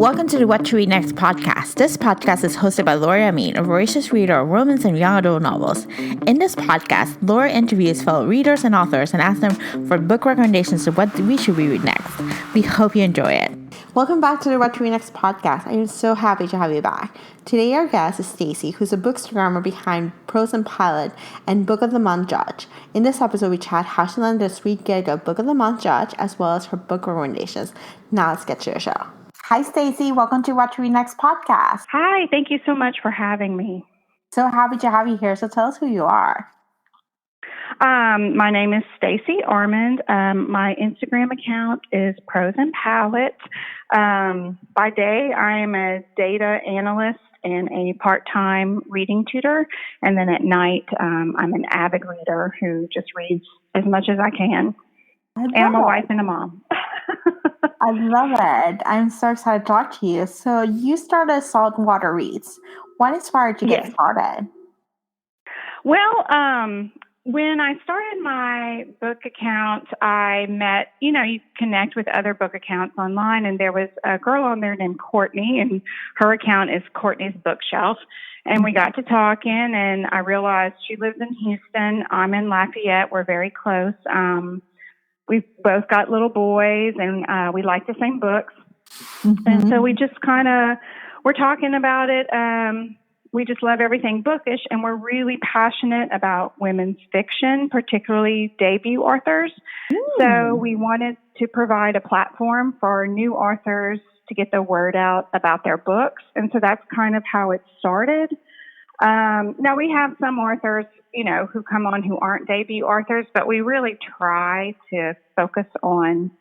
Welcome to the What to Read Next podcast. This podcast is hosted by Laura Amin, a voracious reader of romance and young adult novels. In this podcast, Laura interviews fellow readers and authors and asks them for book recommendations of what we should read next. We hope you enjoy it. Welcome back to the What to Read Next podcast. I am so happy to have you back. Today our guest is Stacey, who's a bookstragrammer behind Prose and Palate and Book of the Month Judge. In this episode, we chat how she landed a sweet gig of Book of the Month Judge, as well as her book recommendations. Now let's get to the show. Hi, Stacey. Welcome to What to Read Next podcast. Hi. Thank you so much for having me. So happy to have you here. So tell us who you are. My name is Stacey Armand. My Instagram account is Prose and Palate. By day, I am a data analyst and a part-time reading tutor. And then at night, I'm an avid reader who just reads as much as I can. And I'm a wife and a mom. I love it. I'm so excited to talk to you. So you started Saltwater Reads. What inspired you to get started? Well, when I started my book account, I met, you connect with other book accounts online, and there was a girl on there named Courtney, and her account is Courtney's Bookshelf. And we got to talking, and I realized she lives in Houston. I'm in Lafayette. We're very close. We've both got little boys, and we like the same books. Mm-hmm. And so we just we're talking about it. We just love everything bookish, and we're really passionate about women's fiction, particularly debut authors. So we wanted to provide a platform for new authors to get the word out about their books. And so that's kind of how it started. Now we have some authors, who come on who aren't debut authors, but we really try to focus on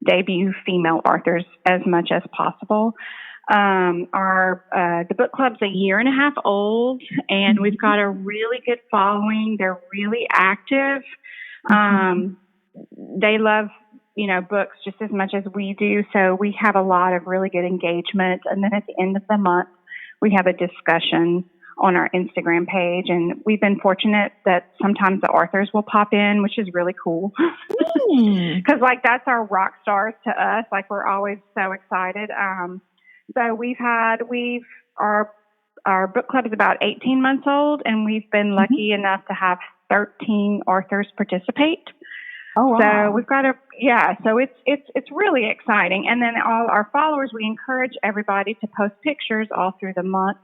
debut female authors as much as possible. The book club's a year and a half old, and we've got a really good following. They're really active. They love, books just as much as we do. So we have a lot of really good engagement. And then at the end of the month, we have a discussion on our Instagram page. And we've been fortunate that sometimes the authors will pop in, which is really cool. Because that's our rock stars to us. We're always so excited. So our book club is about 18 months old, and we've been lucky enough to have 13 authors participate. Oh, wow. So we've got so it's really exciting. And then all our followers, we encourage everybody to post pictures all through the month.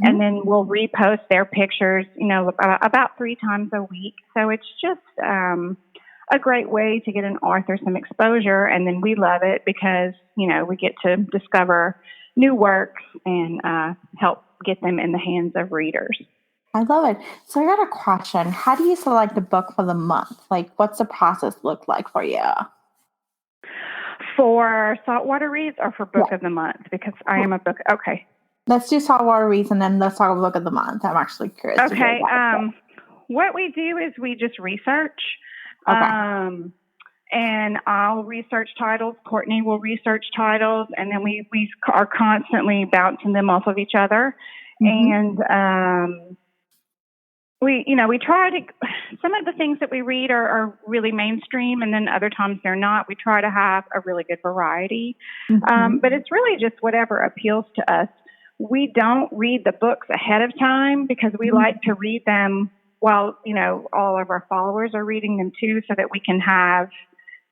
And then we'll repost their pictures, about 3 times a week. So it's just a great way to get an author some exposure. And then we love it because, we get to discover new works and help get them in the hands of readers. I love it. So I got a question. How do you select a book for the month? What's the process look like for you? For Saltwater Reads or for Book of the Month? Because I am a book. Okay. Let's do Saltwater Reads and then let's talk about Book of the Month. I'm actually curious. Okay. What we do is we just research. Okay. And I'll research titles. Courtney will research titles, and then we are constantly bouncing them off of each other. And we try to. Some of the things that we read are really mainstream, and then other times they're not. We try to have a really good variety, but it's really just whatever appeals to us. We don't read the books ahead of time because we like to read them while all of our followers are reading them too, so that we can have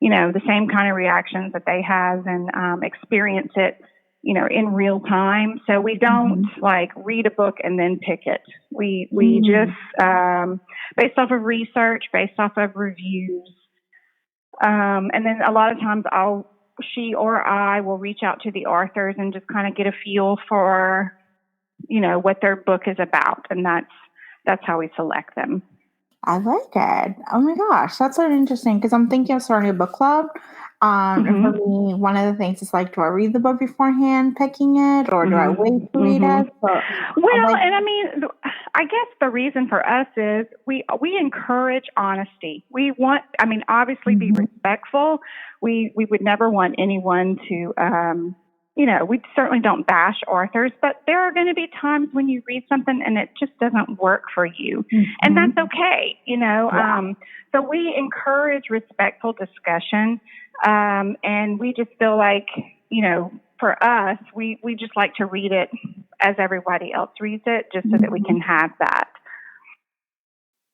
the same kind of reactions that they have and experience it, in real time. So we don't read a book and then pick it. We just, based off of research, based off of reviews. And then a lot of times she or I will reach out to the authors and just kind of get a feel for, what their book is about. And that's how we select them. I like it. Oh my gosh, that's so interesting because I'm thinking of starting a book club. And for me, one of the things is do I read the book beforehand, picking it, or do I wait to read it? So, I guess the reason for us is we encourage honesty. We want, obviously be respectful. We would never want anyone to, we certainly don't bash authors, but there are going to be times when you read something and it just doesn't work for you. And that's okay, So we encourage respectful discussion. And we just feel like, for us, we just like to read it as everybody else reads it, just so that we can have that.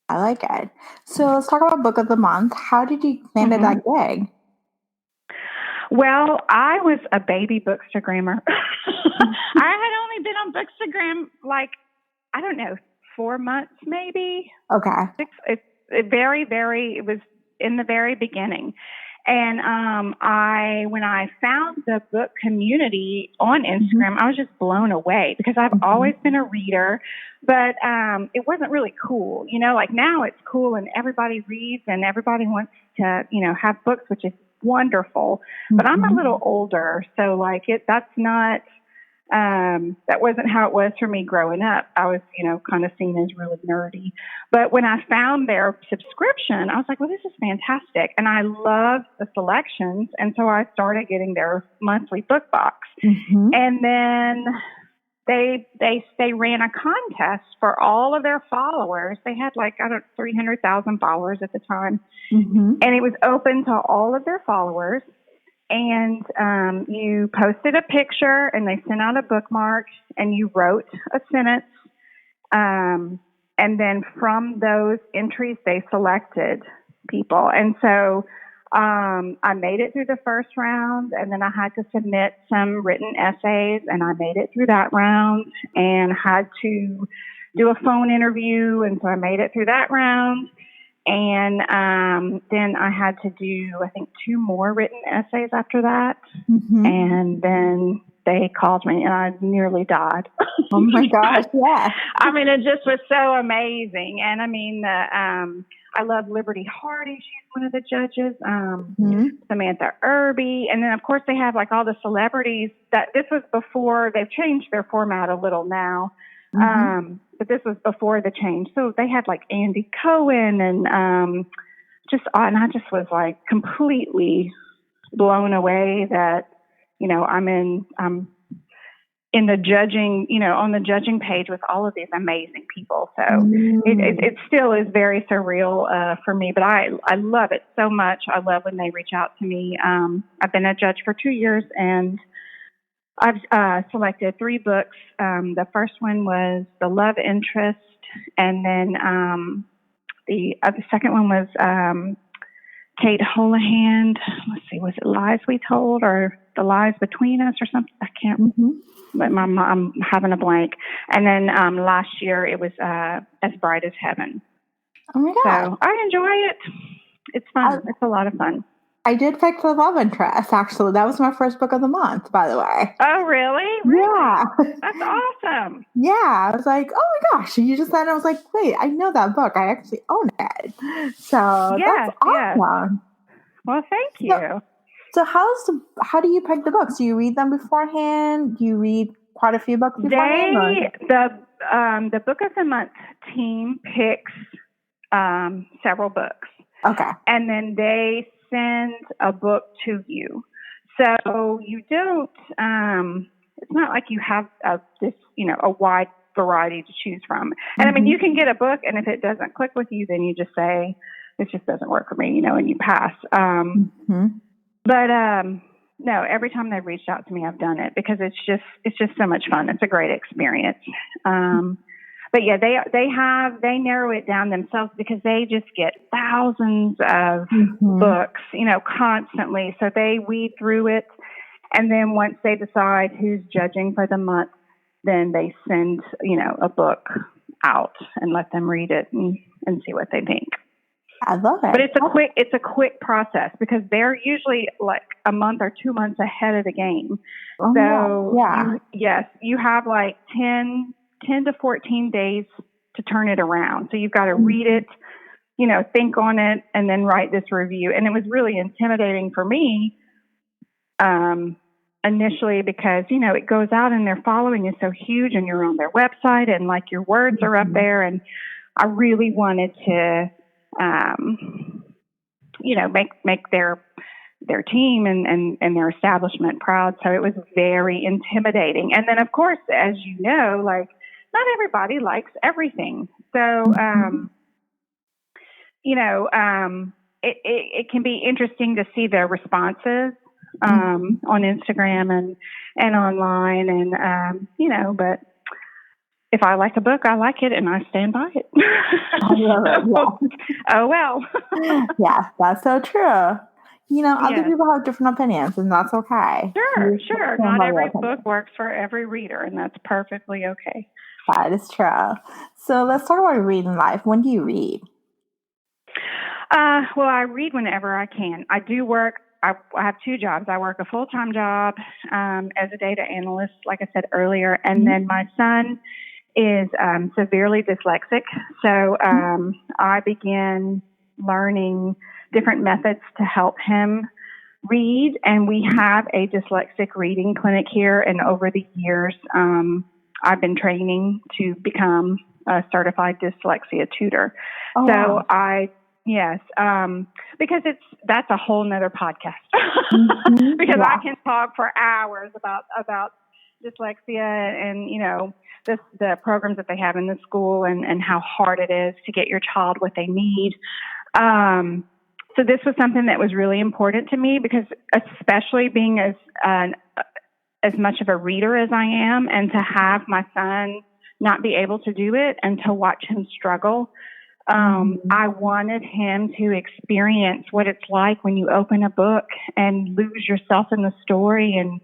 I like it. So let's talk about book of the month. How did you land at that gig? Well, I was a baby bookstagrammer. I had only been on Bookstagram I don't know, 4 months maybe. Okay. It was in the very beginning. And when I found the book community on Instagram, I was just blown away because I've always been a reader, but it wasn't really cool. Now it's cool and everybody reads and everybody wants to, have books, which is wonderful. But I'm a little older, so that's not. That wasn't how it was for me growing up. I was, kind of seen as really nerdy. But when I found their subscription, I was like, well, this is fantastic. And I loved the selections. And so I started getting their monthly book box. And then they ran a contest for all of their followers. They had 300,000 followers at the time. And it was open to all of their followers. And you posted a picture and they sent out a bookmark and you wrote a sentence. And then from those entries, they selected people. And so I made it through the first round, and then I had to submit some written essays, and I made it through that round and had to do a phone interview. And so I made it through that round. And then I had to do, I think, 2 more written essays after that. And then they called me, and I nearly died. Oh, my gosh, yeah. I mean, it just was so amazing. And, I mean, I love Liberty Hardy. She's one of the judges. Samantha Irby. And then, of course, they have, all the celebrities. This was before. They've changed their format a little now. But this was before the change. So they had Andy Cohen and and I just was completely blown away that, I'm in the judging, on the judging page with all of these amazing people. So it still is very surreal for me, but I love it so much. I love when they reach out to me. I've been a judge for 2 years, and I've selected 3 books. The first one was The Love Interest, and then the second one was Kate Holohan. Let's see, was it Lies We Told or The Lies Between Us or something? I can't. But I'm having a blank. And then last year it was As Bright as Heaven. Oh my God! So I enjoy it. It's fun. It's a lot of fun. I did pick The Love Interest, actually. That was my first book of the month, by the way. Oh, really? Yeah. That's awesome. Yeah. I was like, oh my gosh. You just said, I was like, wait, I know that book. I actually own it. So that's awesome. Well, thank you. So how do you pick the books? Do you read them beforehand? Do you read quite a few books beforehand? The Book of the Month team picks several books. Okay. And then they send a book to you. So you don't, it's not like you have a wide variety to choose from. And I mean, you can get a book, and if it doesn't click with you, then you just say, this just doesn't work for me, and you pass. But no, every time they've reached out to me, I've done it because it's just so much fun. It's a great experience. But yeah, they narrow it down themselves because they just get thousands of books, constantly. So they weed through it. And then once they decide who's judging for the month, then they send, a book out and let them read it and see what they think. I love it. But it's a quick process because they're usually like a month or 2 months ahead of the game. Oh, so yeah. You have like 10 to 14 days to turn it around. So you've got to read it, think on it, and then write this review. And it was really intimidating for me initially because, it goes out and their following is so huge and you're on their website and like your words are up there. And I really wanted to, make their team and their establishment proud. So it was very intimidating. And then, of course, as you know, like, not everybody likes everything. So, it can be interesting to see their responses on Instagram and online. And, but if I like a book, I like it and I stand by it. I love it. Yeah. Oh, well. Yeah, that's so true. Other people have different opinions, and that's okay. Sure. Not every book works for every reader, and that's perfectly okay. That is true. So let's talk about reading life. When do you read? Well, I read whenever I can. I do work. I have two jobs. I work a full-time job as a data analyst, like I said earlier, and then my son is severely dyslexic. So I began learning different methods to help him read. And we have a dyslexic reading clinic here. And over the years, I've been training to become a certified dyslexia tutor. Oh, so wow. Yes, because that's a whole nother podcast. Because I can talk for hours about dyslexia and the programs that they have in the school and how hard it is to get your child what they need. So this was something that was really important to me because, especially being as much of a reader as I am, and to have my son not be able to do it and to watch him struggle. I wanted him to experience what it's like when you open a book and lose yourself in the story and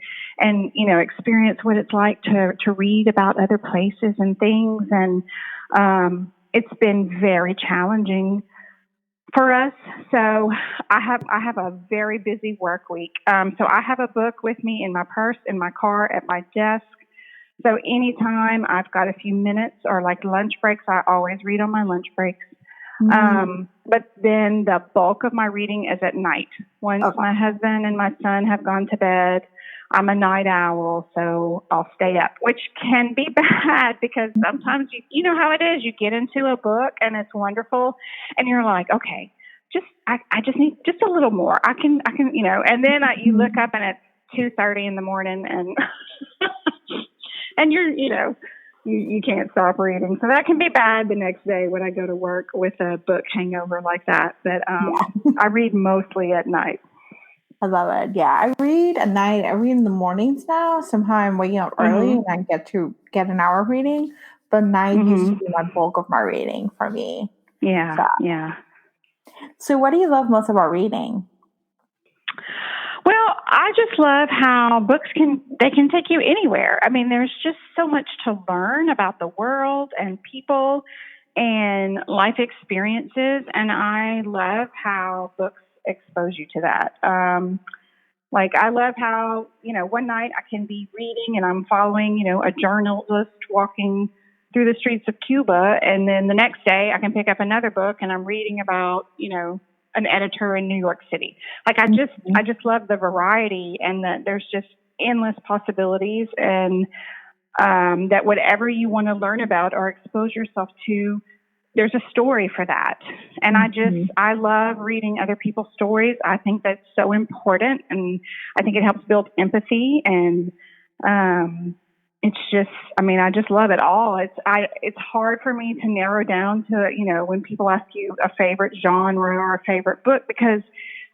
experience what it's like to read about other places and things. And it's been very challenging for us. So I have a very busy work week. So I have a book with me in my purse, in my car, at my desk. So anytime I've got a few minutes or like lunch breaks, I always read on my lunch breaks. But then the bulk of my reading is at night. Once my husband and my son have gone to bed, I'm a night owl, so I'll stay up, which can be bad because sometimes you know how it is. You get into a book and it's wonderful, and you're like, okay, I just need just a little more. I can, and then you look up and it's 2:30 in the morning, and and you can't stop reading. So that can be bad the next day when I go to work with a book hangover like that. But I read mostly at night. I love it. Yeah, I read at night. I read in the mornings now. Somehow I'm waking up early and I get an hour of reading. But night used to be my bulk of my reading for me. Yeah, yeah. So what do you love most about reading? Well, I just love how books can take you anywhere. I mean, there's just so much to learn about the world and people and life experiences, and I love how books expose you to that. Like I love how, one night I can be reading and I'm following, a journalist walking through the streets of Cuba, and then the next day I can pick up another book and I'm reading about, an editor in New York City. Like I just love the variety and that there's just endless possibilities, and that whatever you want to learn about or expose yourself to, there's a story for that. And I love reading other people's stories. I think that's so important, and I think it helps build empathy, and it's just, I just love it all. It's hard for me to narrow down to, when people ask you a favorite genre or a favorite book, because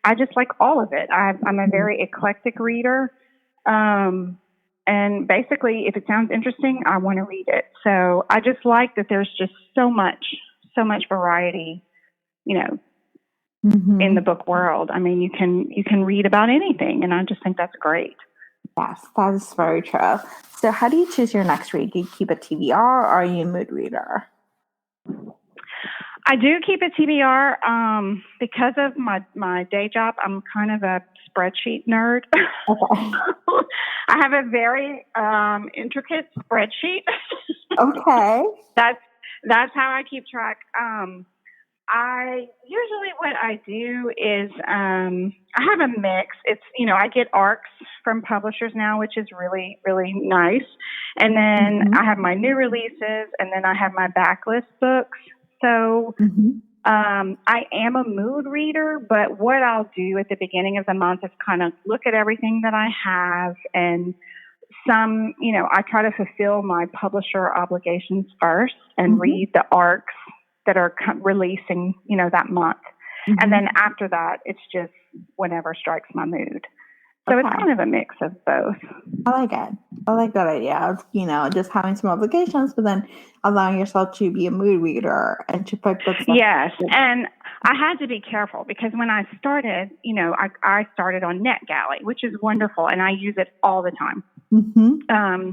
I just like all of it. I'm a very eclectic reader. And basically, if it sounds interesting, I want to read it. So I just like that there's just so much variety, in the book world. I mean, you can read about anything, and I just think that's great. Yes, that is very true. So how do you choose your next read? Do you keep a TBR or are you a mood reader? I do keep a TBR because of my day job. I'm kind of a spreadsheet nerd. Okay. I have a very intricate spreadsheet. Okay. That's how I keep track. What I do is I have a mix. It's, I get ARCs from publishers now, which is really, really nice. And then I have my new releases, and then I have my backlist books. So I am a mood reader, but what I'll do at the beginning of the month is kind of look at everything that I have, and I try to fulfill my publisher obligations first and read the ARCs that are releasing, that month. And then after that, it's just whenever strikes my mood. So it's kind of a mix of both. I like it. I like that idea of, just having some obligations, but then allowing yourself to be a mood reader and to pick books. Yes. And I had to be careful because when I started, I started on NetGalley, which is wonderful, and I use it all the time. Mm-hmm.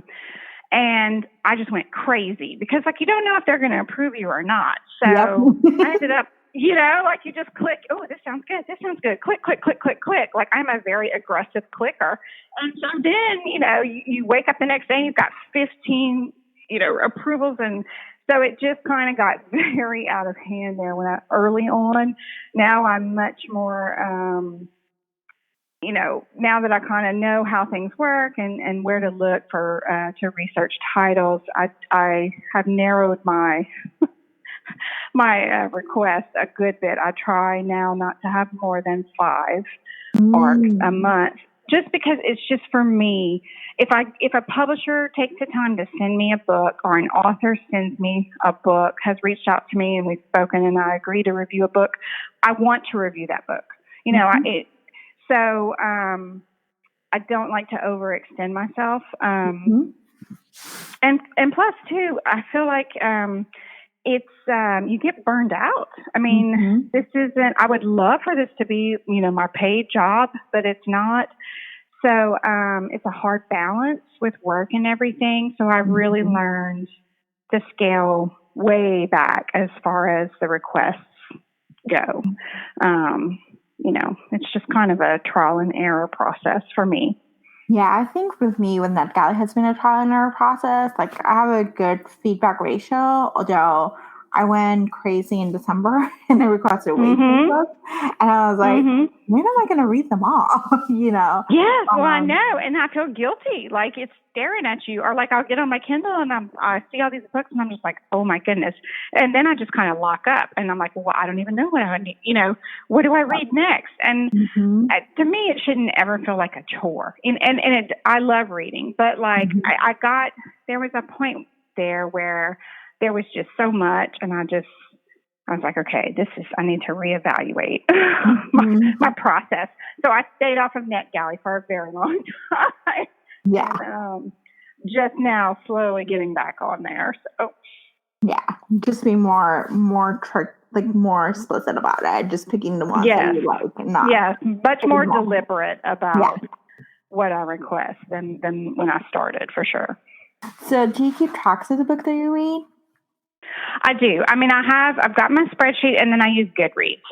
And I just went crazy because, you don't know if they're going to approve you or not. So I ended up, you just click, oh, this sounds good. This sounds good. Click, click, click, click, click. I'm a very aggressive clicker. And so then, you wake up the next day and you've got 15, approvals. And so it just kind of got very out of hand there early on. Now I'm much more, now that I kind of know how things work and where to look for to research titles, I have narrowed my request a good bit. I try now not to have more than 5 arcs a month, just because it's just for me. If a publisher takes the time to send me a book, or an author sends me a book, has reached out to me and we've spoken and I agree to review a book, I want to review that book. So I don't like to overextend myself. And plus too, I feel like it's you get burned out. I mean, this isn't, I would love for this to be, my paid job, but it's not. So it's a hard balance with work and everything. So I really learned to scale way back as far as the requests go. It's just kind of a trial and error process for me. Yeah, I think with me, when NetGalley has been a trial and error process, I have a good feedback ratio, although I went crazy in December and I requested way too much. And I was like, when am I going to read them all? Yes, well, I know. And I feel guilty. It's staring at you. Or I'll get on my Kindle and I see all these books and I'm just like, oh my goodness. And then I just kind of lock up and I'm like, well, I don't even know what I need. What do I read next? And to me, it shouldn't ever feel like a chore. And I love reading, but there was a point there where there was just so much, and I was like, okay, I need to reevaluate my process. So I stayed off of NetGalley for a very long time. Yeah. And, just now, slowly getting back on there. So yeah, just be more more explicit about it. Just picking the ones that you like, and not much more deliberate about what I request than when I started, for sure. So, do you keep tracks of the book that you read? I do. I mean, I've got my spreadsheet, and then I use Goodreads.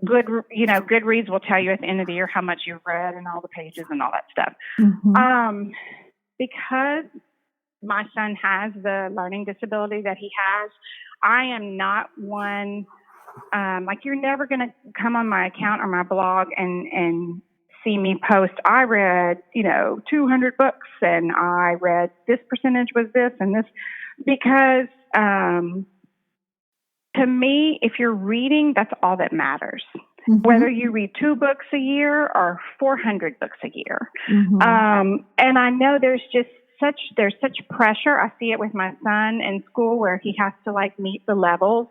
Goodreads will tell you at the end of the year how much you've read and all the pages and all that stuff. Because my son has the learning disability that he has, I am not one, you're never going to come on my account or my blog and see me post, I read, 200 books and I read this percentage was this and this, because to me, if you're reading, that's all that matters. Whether you read 2 books a year or 400 books a year. And I know there's such pressure. I see it with my son in school where he has to meet the levels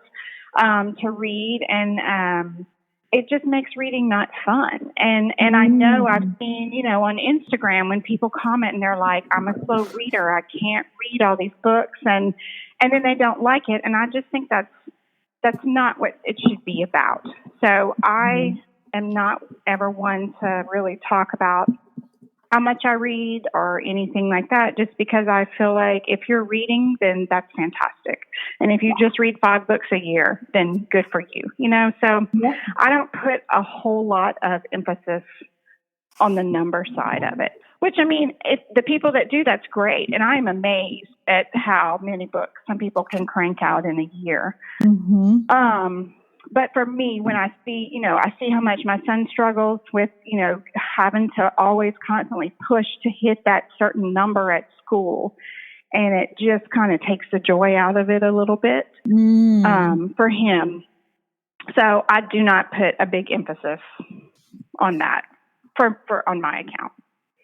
to read, and it just makes reading not fun. And I know I've seen, on Instagram when people comment and they're like, I'm a slow reader, I can't read all these books, and then they don't like it. And I just think that's not what it should be about. So I am not ever one to really talk about how much I read or anything like that, just because I feel like if you're reading, then that's fantastic. And if you just read 5 books a year, then good for you, So I don't put a whole lot of emphasis on the number side of it, which, I mean, the people that do, that's great. And I'm amazed at how many books some people can crank out in a year. But for me, when I see, I see how much my son struggles with, having to always constantly push to hit that certain number at school. And it just kind of takes the joy out of it a little bit for him. So I do not put a big emphasis on that on my account.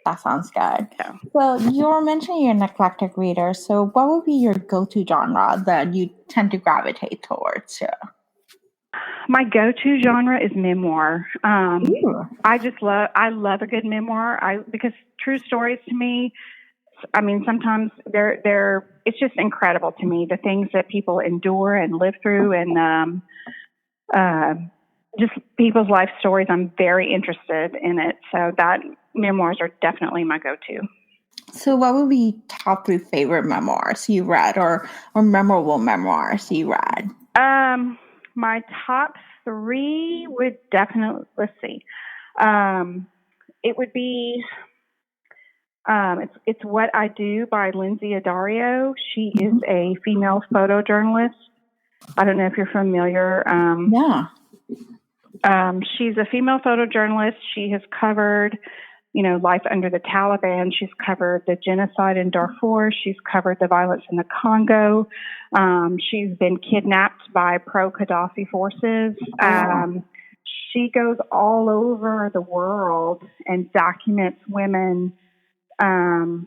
That sounds good. So you were mentioning you're an eclectic reader. So what would be your go-to genre that you tend to gravitate towards? My go-to genre is memoir. Ooh. I love a good memoir. Because true stories to me, I mean, sometimes it's just incredible to me, the things that people endure and live through, and just people's life stories. I'm very interested in it. So that memoirs are definitely my go-to. So what would be top 3 favorite memoirs you read or memorable memoirs you read? My top 3 would definitely, let's see. It would be, it's What I Do by Lindsay Addario. She is a female photojournalist. I don't know if you're familiar. Yeah. She's a female photojournalist. She has covered, life under the Taliban. She's covered the genocide in Darfur. She's covered the violence in the Congo. She's been kidnapped by pro-Gaddafi forces. She goes all over the world and documents women and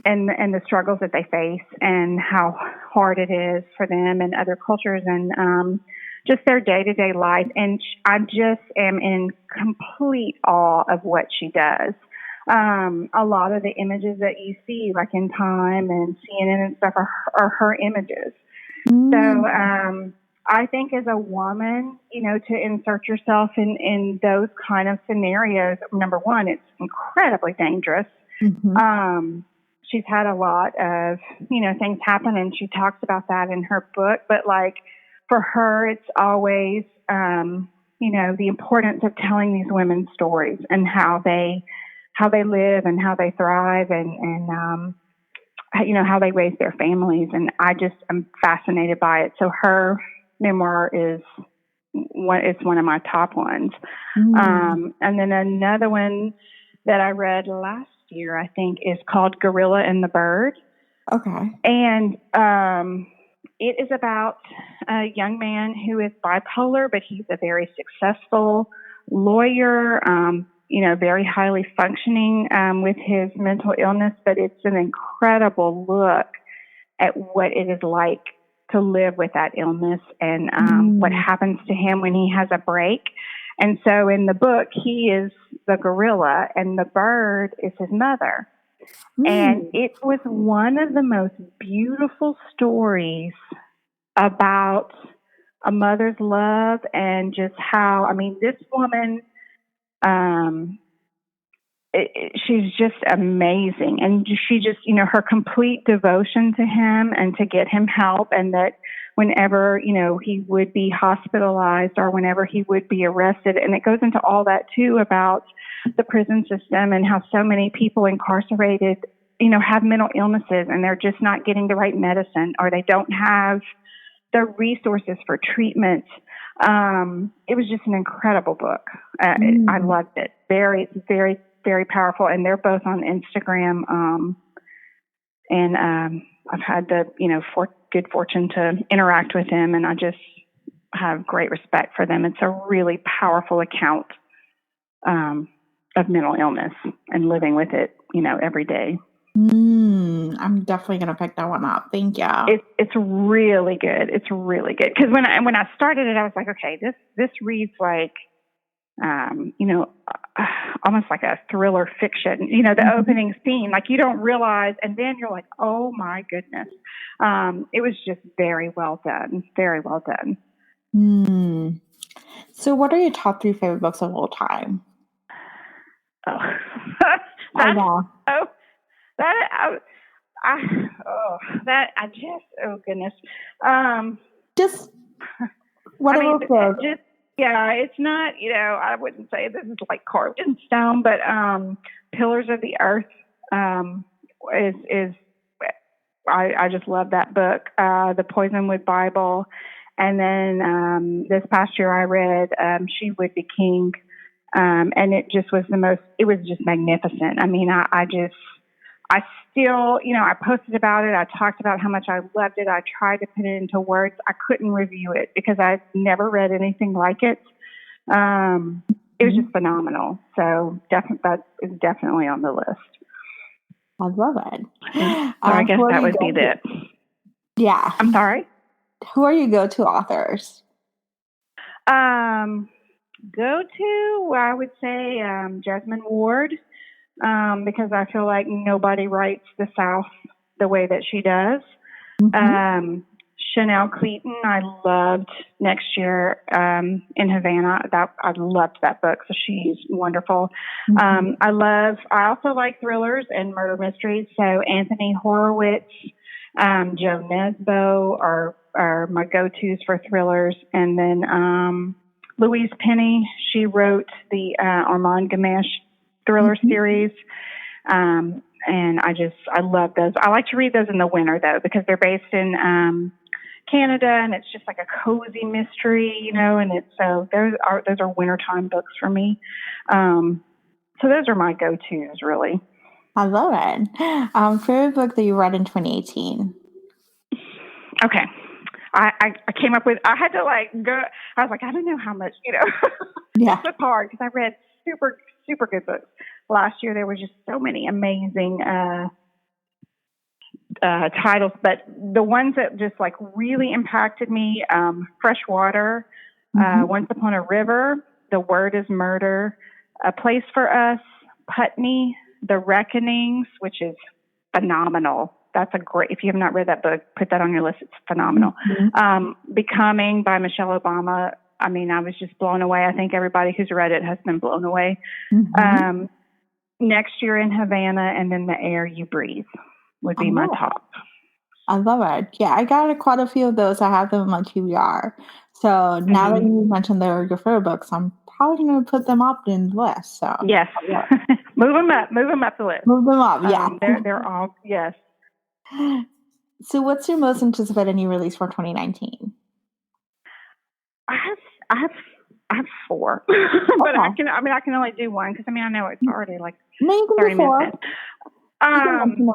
the struggles that they face and how hard it is for them and other cultures and just their day-to-day life. And I just am in complete awe of what she does. A lot of the images that you see, like in Time and CNN and stuff, are her images. So I think as a woman, to insert yourself in those kind of scenarios, number one, it's incredibly dangerous. She's had a lot of, things happen, and she talks about that in her book. But like for her, it's always, the importance of telling these women's stories and how they live and how they thrive and how they raise their families. And I'm fascinated by it. So her memoir is one of my top ones. And then another one that I read last year, I think, is called Gorilla and the Bird. Okay. And it is about a young man who is bipolar, but he's a very successful lawyer, very highly functioning with his mental illness. But it's an incredible look at what it is like to live with that illness and what happens to him when he has a break. And so in the book, he is the gorilla and the bird is his mother. And it was one of the most beautiful stories about a mother's love and just how, this woman, she's just amazing. And she just, her complete devotion to him and to get him help, and that whenever, he would be hospitalized or whenever he would be arrested. And it goes into all that too about the prison system and how so many people incarcerated, have mental illnesses and they're just not getting the right medicine, or they don't have the resources for treatment. It was just an incredible book. I loved it. Very, very, very powerful. And they're both on Instagram. And I've had the, good fortune to interact with them, and I just have great respect for them. It's a really powerful account of mental illness and living with it, every day. I'm definitely gonna pick that one up. Thank you. It's really good. It's really good because when I started it, I was like, okay, this reads like, almost like a thriller fiction. The opening scene, like you don't realize, and then you're like, oh my goodness. It was just very well done. Very well done. So, what are your top 3 favorite books of all time? Oh, I know. Oh goodness. Just whatever. It's not, I wouldn't say this is like carved in stone, but Pillars of the Earth is I just love that book. The Poisonwood Bible, and then this past year I read She Would Be King, and it just was it was just magnificent. I still, I posted about it. I talked about how much I loved it. I tried to put it into words. I couldn't review it because I'd never read anything like it. It was just phenomenal. So that is definitely on the list. I love it. So I guess that would be it. Yeah. I'm sorry? Who are your go-to authors? Go to, I would say, Jasmine Ward, because I feel like nobody writes the South the way that she does. Chanel Cleaton, I loved Next Year in Havana. I loved that book, so she's wonderful. I also like thrillers and murder mysteries. So Anthony Horowitz, Joe Nesbo are my go-tos for thrillers, and then Louise Penny. She wrote the Armand Gamache thriller series. And I love those. I like to read those in the winter though, because they're based in Canada, and it's just like a cozy mystery, and those are wintertime books for me. So those are my go-tos, really. I love it. Favorite book that you read in 2018? Okay. I came up with, I had to go, I was like, I don't know how much, Yeah. It's hard because I read super, super good books. Last year, there were just so many amazing titles, but the ones that just really impacted me, Freshwater, Once Upon a River, The Word is Murder, A Place for Us, Putney, The Reckonings, which is phenomenal. That's if you have not read that book, put that on your list. It's phenomenal. Becoming by Michelle Obama. I mean, I was just blown away. I think everybody who's read it has been blown away. Next Year in Havana, and then The Air You Breathe would be my top. I love it. Yeah, I got quite a few of those. I have them in my TBR. So now that you mentioned they're your favorite books, I'm probably going to put them up in the list. So yes, move them up the list. Move them up. Yeah, they're all yes. So, what's your most anticipated new release for 2019? I have 4, but I can only do one because I know it's already 30 minutes in.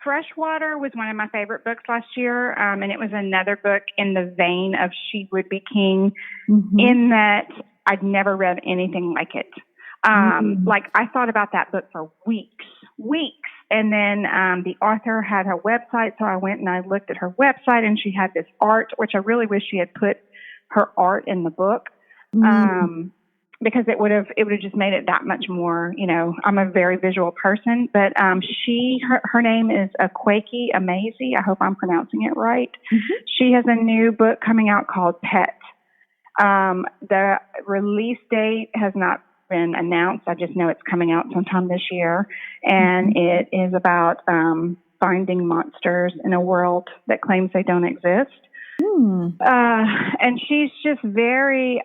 Freshwater was one of my favorite books last year, and it was another book in the vein of She Would Be King, in that I'd never read anything like it. I thought about that book for weeks, and then the author had her website, so I went and I looked at her website, and she had this art, which I really wish she had put her art in the book. Because it would have just made it that much more, I'm a very visual person, but her name is Eclectic. I hope I'm pronouncing it right. She has a new book coming out called Pet. The release date has not been announced. I just know it's coming out sometime this year, and it is about finding monsters in a world that claims they don't exist. And she's just very,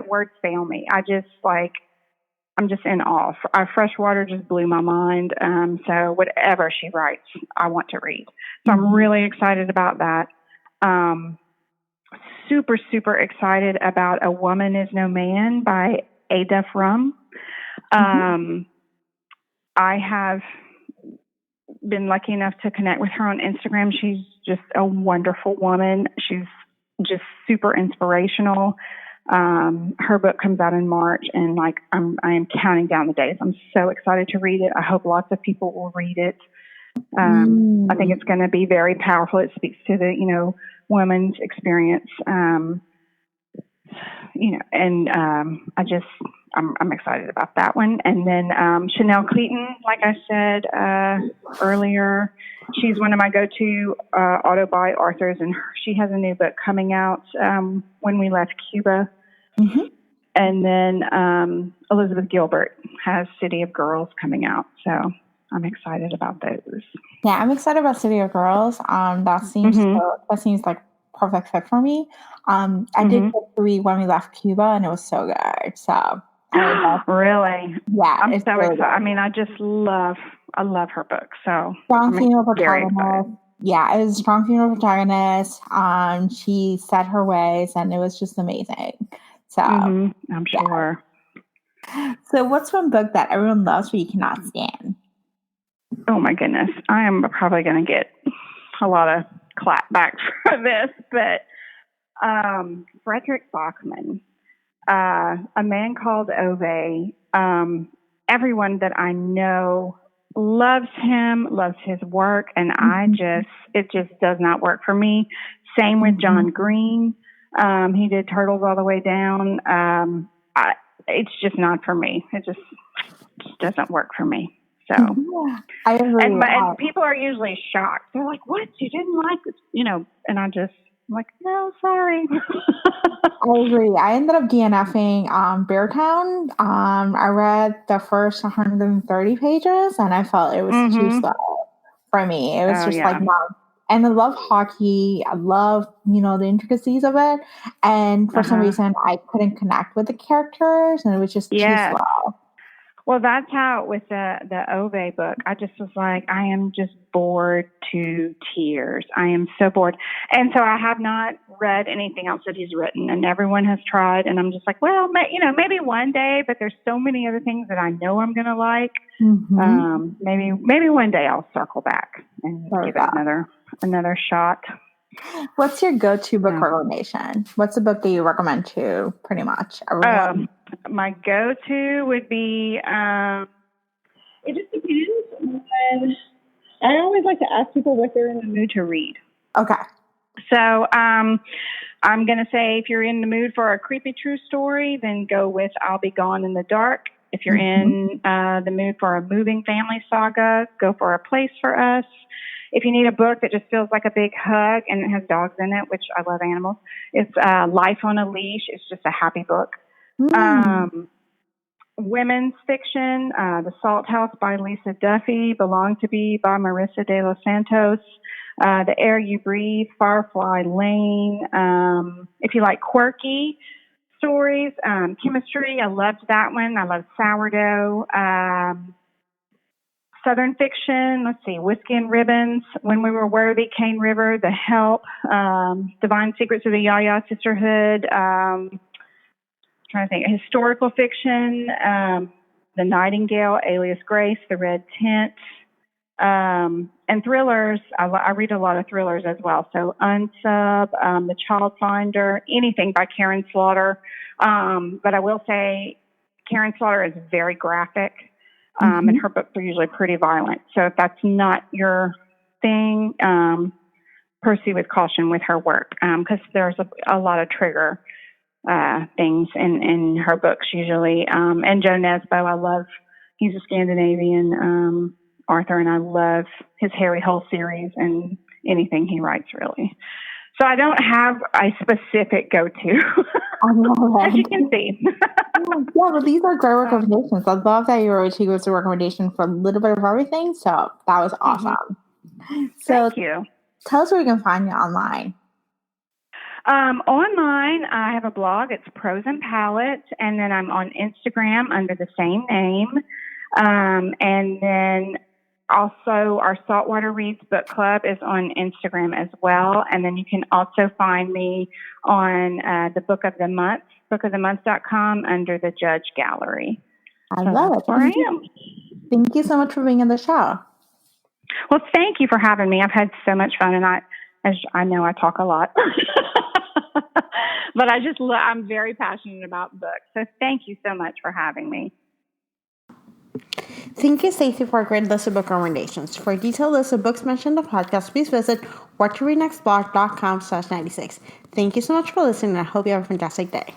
words fail me. I'm just in awe. Freshwater just blew my mind. So whatever she writes, I want to read. So I'm really excited about that. Super, super excited about A Woman Is No Man by Ada Frum. I have been lucky enough to connect with her on Instagram. She's just a wonderful woman. She's just super inspirational. Her book comes out in March, and I am counting down the days. I'm so excited to read it. I hope lots of people will read it. I think it's going to be very powerful. It speaks to the, women's experience. I'm excited about that one. And then Chanel Cleaton, like I said earlier, she's one of my go-to auto-buy authors, and she has a new book coming out, When We Left Cuba. And then Elizabeth Gilbert has City of Girls coming out, so I'm excited about those. Yeah, I'm excited about City of Girls. That seems like perfect fit for me. I did get to read When We Left Cuba, and it was so good. So really, yeah, I'm so really excited. I love her book. So strong female protagonist. Yeah, it was a strong female protagonist. She set her ways, and it was just amazing. So I'm sure. So, what's one book that everyone loves but you cannot stand? Oh my goodness, I am probably going to get a lot of clap back for this, but Frederick Bachman, A Man Called Ove. Everyone that I know loves him, loves his work, and it just does not work for me. Same with John Green. He did Turtles All the Way Down. It's just not for me. It just doesn't work for me. So, Yeah, I agree. And people are usually shocked. They're like, "What? You didn't like it?" And I'm like, "No, sorry." I agree. I ended up DNFing Beartown. I read the first 130 pages, and I felt it was too slow for me. It was like, no. And I love hockey. I love, the intricacies of it. And for some reason, I couldn't connect with the characters, and it was just too slow. Well, that's how with the Ove book, I just was like, I am just bored to tears. I am so bored. And so I have not read anything else that he's written, and everyone has tried. And I'm just like, well, maybe one day, but there's so many other things that I know I'm going to like. Maybe one day I'll circle back and give it another shot. What's your go-to book recommendation? What's a book that you recommend to pretty much everyone? My go-to would be, it just depends on, I always like to ask people what they're in the mood to read. Okay. So I'm going to say if you're in the mood for a creepy true story, then go with I'll Be Gone in the Dark. If you're in the mood for a moving family saga, go for A Place for Us. If you need a book that just feels like a big hug and it has dogs in it, which I love animals, it's Life on a Leash. It's just a happy book. Women's fiction, The Salt House by Lisa Duffy, Belong to Be by Marissa de los Santos, The Air You Breathe, Firefly Lane. If you like quirky stories, Chemistry, I loved that one. I love Sourdough. Southern fiction, let's see, Whiskey and Ribbons, When We Were Worthy, Cane River, The Help, Divine Secrets of the Yaya Sisterhood, trying to think, historical fiction, The Nightingale, Alias Grace, The Red Tent, and thrillers. I read a lot of thrillers as well. So Unsub, The Child Finder, anything by Karen Slaughter. But I will say Karen Slaughter is very graphic. And her books are usually pretty violent. So if that's not your thing, proceed with caution with her work, because there's a lot of trigger things in her books usually. And Joe Nesbo, he's a Scandinavian author, and I love his Harry Hole series and anything he writes, really. So I don't have a specific go-to, as you can see. Yeah, but these are great recommendations. I love that you were taking us a recommendation for a little bit of everything. So that was awesome. So thank you. Tell us where we can find you online. Online, I have a blog. It's Prose and Palate, and then I'm on Instagram under the same name. And then also our Saltwater Reads book club is on Instagram as well. And then you can also find me on the Book of the Month, bookofthemonth.com under the Judge Gallery. I love it. Where I am. Thank you so much for being on the show. Well, thank you for having me. I've had so much fun, and I know I talk a lot, but I'm very passionate about books. So thank you so much for having me. Thank you, Stacey, for a great list of book recommendations. For a detailed list of books mentioned in the podcast, please visit whattoreadnextblog.com/96. Thank you so much for listening, and I hope you have a fantastic day.